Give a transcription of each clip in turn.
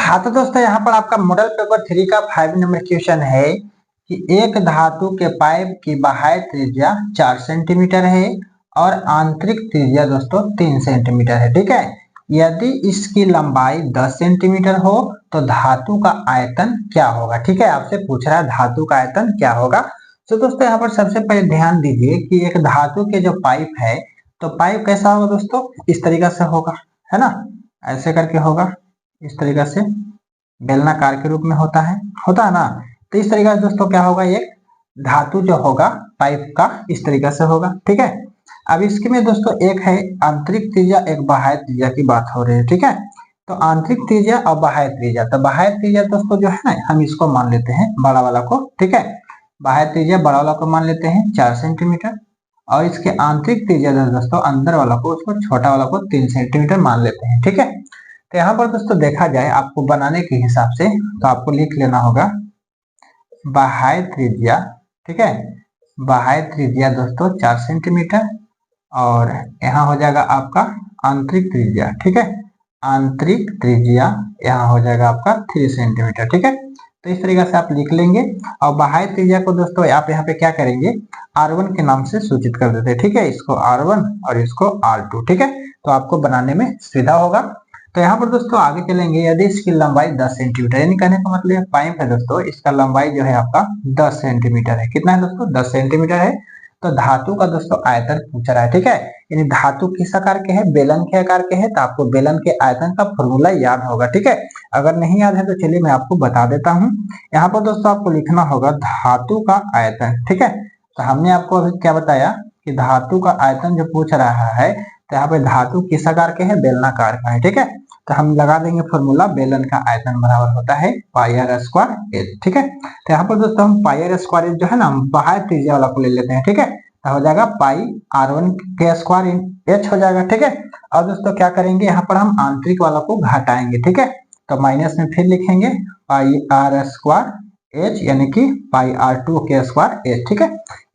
हाँ तो दोस्तों यहाँ पर आपका मॉडल पेपर 3 का 5 नंबर क्वेश्चन है कि एक धातु के पाइप की बाह्य त्रिज्या 4 सेंटीमीटर है और आंतरिक त्रिज्या दोस्तों 3 सेंटीमीटर है। ठीक है, यदि इसकी लंबाई 10 सेंटीमीटर हो तो धातु का आयतन क्या होगा। ठीक है, आपसे पूछ रहा है धातु का आयतन क्या होगा। तो दोस्तों यहाँ पर सबसे पहले ध्यान दीजिए कि एक धातु के जो पाइप है तो पाइप कैसा होगा दोस्तों, इस तरीका से होगा, है ना, ऐसे करके होगा, इस तरीका से बेलनाकार के रूप में होता है ना। तो इस तरीका से दोस्तों क्या होगा, एक धातु जो होगा पाइप का इस तरीका से होगा। ठीक है, अब इसके में दोस्तों एक है आंतरिक त्रिज्या, एक बाह्य त्रिज्या की बात हो रही है। ठीक है, तो आंतरिक त्रिज्या और बाह्य त्रिज्या, तो बाह्य त्रिज्या दोस्तों जो है ना हम इसको मान लेते हैं बड़ा वाला को। ठीक है, बाह्य त्रिज्या बड़ा वाला को मान लेते हैं 4 सेंटीमीटर और इसके आंतरिक त्रिज्या दोस्तों अंदर वाला को, उसको छोटा वाला को 3 सेंटीमीटर मान लेते हैं। ठीक है, तो यहाँ पर दोस्तों देखा जाए आपको बनाने के हिसाब से तो आपको लिख लेना होगा बाह्य त्रिज्या। ठीक है, बाह्य त्रिज्या दोस्तों 4 सेंटीमीटर और यहाँ हो जाएगा आपका आंतरिक त्रिज्या। ठीक है, आंतरिक त्रिज्या यहाँ हो जाएगा आपका 3 सेंटीमीटर। ठीक है, तो इस तरीके से आप लिख लेंगे और बाह्य त्रिज्या को दोस्तों आप यहाँ पे क्या करेंगे, R1 के नाम से सूचित कर देते हैं। ठीक है, इसको R1 और इसको R2। ठीक है, तो आपको बनाने में सुविधा होगा। तो यहाँ पर दोस्तों आगे चलेंगे, यदि इसकी लंबाई 10 सेंटीमीटर, यानी कहने का मतलब पाइप है दोस्तों, इसका लंबाई जो है आपका 10 सेंटीमीटर है। कितना है दोस्तों, 10 सेंटीमीटर है। तो धातु का दोस्तों आयतन पूछ रहा है। ठीक है, यानी धातु किस आकार के है, बेलन के आकार के है, तो आपको बेलन के आयतन का फॉर्मूला याद होगा। ठीक है, अगर नहीं याद है तो चलिए मैं आपको बता देता हूँ। यहाँ पर दोस्तों आपको लिखना होगा धातु का आयतन। ठीक है, तो हमने आपको अभी क्या बताया कि धातु का आयतन जो पूछ रहा है, तो यहाँ पे धातु किस आकार के है, बेलनाकार का है। ठीक है, तो हम लगा देंगे फॉर्मूला, बेलन का आयतन बराबर होता है पाई आर स्क्वायर एच। ठीक है, तो यहाँ पर दोस्तों हम पाई आर स्क्वायर एच जो है ना बाह्य त्रिज्या वाला को ले लेते हैं। ठीक है, तो हो जाएगा पाई R1 के स्क्वायर इन एच हो जाएगा। ठीक है, और दोस्तों क्या करेंगे, यहाँ पर हम आंतरिक वाला को घटाएंगे। ठीक है, तो माइनस में फिर लिखेंगे पाई आर स्क्वायर एच यानी कि पाई R2 के स्क्वायर एच। ठीक है,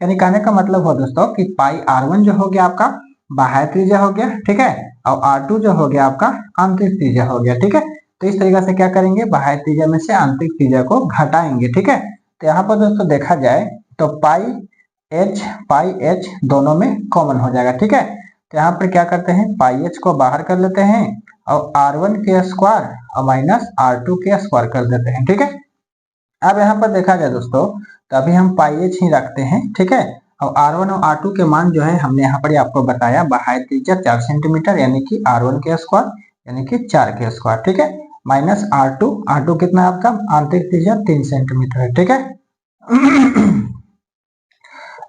यानी कहने का मतलब हो दोस्तों कि पाई R1 जो हो गया आपका बाह्य त्रिज्या हो गया। ठीक है, और R2 जो हो गया आपका आंतरिक त्रिज्या हो गया। ठीक है, तो इस तरीके से क्या करेंगे, बाह्य त्रिज्या में से आंतरिक त्रिज्या को घटाएंगे। ठीक है, तो यहाँ पर दोस्तों देखा जाए तो पाई एच दोनों में कॉमन हो जाएगा। ठीक है, तो यहाँ पर क्या करते हैं, पाई एच को बाहर कर लेते हैं और R1 के स्क्वायर और माइनस R2 के स्क्वायर कर देते हैं। ठीक है, अब यहाँ पर देखा जाए दोस्तों तो अभी हम पाई एच ही रखते हैं। ठीक है, और R1 और R2 के मान जो है हमने यहाँ पर आपको बताया, बाह्य त्रिज्या 4 सेंटीमीटर यानी कि R1 के स्क्वायर यानी कि 4 के स्क्वायर। ठीक है, माइनस R2 कितना है आपका, आंतरिक त्रिज्या 3 सेंटीमीटर है। ठीक है,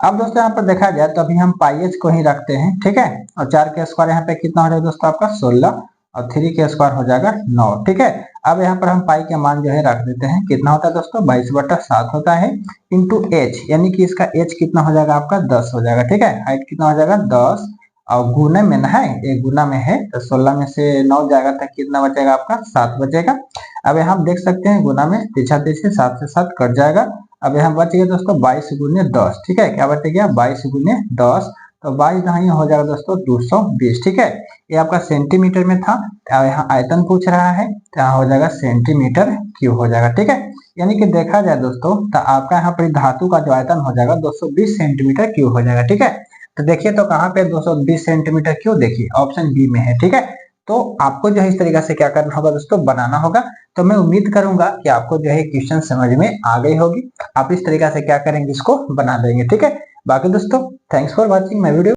अब दोस्तों यहाँ पर देखा जाए तो अभी हम पाई एच को ही रखते हैं। ठीक है, और 4 के स्क्वायर यहाँ पे कितना हो जाएगा दोस्तों आपका 16 और 3 के स्क्वायर हो जाएगा 9। ठीक है, अब यहाँ पर हम पाई के मान जो है रख देते हैं, कितना होता है दोस्तों 22/7 होता है इंटू एच, यानी कि इसका एच कितना हो जाएगा आपका 10 हो जाएगा। ठीक है, हाइट कितना हो जाएगा 10 और गुना में ना है, एक गुना में है तो 16 में से 9 जाएगा तो कितना बचेगा आपका 7 बचेगा। अब यहाँ देख सकते हैं गुना में पीछा पीछे 7 से 7 कट जाएगा। अब यहाँ बच गया दोस्तों 22 गुने 10। ठीक है, क्या बच गया 22 गुने 10, तो 22 दहाई हो जाएगा दोस्तों 220। ठीक है, ये आपका सेंटीमीटर में था, यहाँ आयतन पूछ रहा है तो यहाँ हो जाएगा सेंटीमीटर क्यूब हो जाएगा। ठीक है, यानी कि देखा जाए दोस्तों तो आपका यहाँ पर धातु का जो आयतन हो जाएगा 220 सेंटीमीटर क्यूब हो जाएगा। ठीक है, तो देखिए तो कहाँ पे 220 सेंटीमीटर क्यूब, देखिए ऑप्शन बी में है। ठीक है, तो आपको जो है इस तरीके से क्या करना होगा दोस्तों, बनाना होगा। तो मैं उम्मीद करूंगा कि आपको जो है क्वेश्चन समझ में आ गई होगी, आप इस तरीके से क्या करेंगे, इसको बना देंगे। ठीक है, बाकी दोस्तों thanks for watching my video.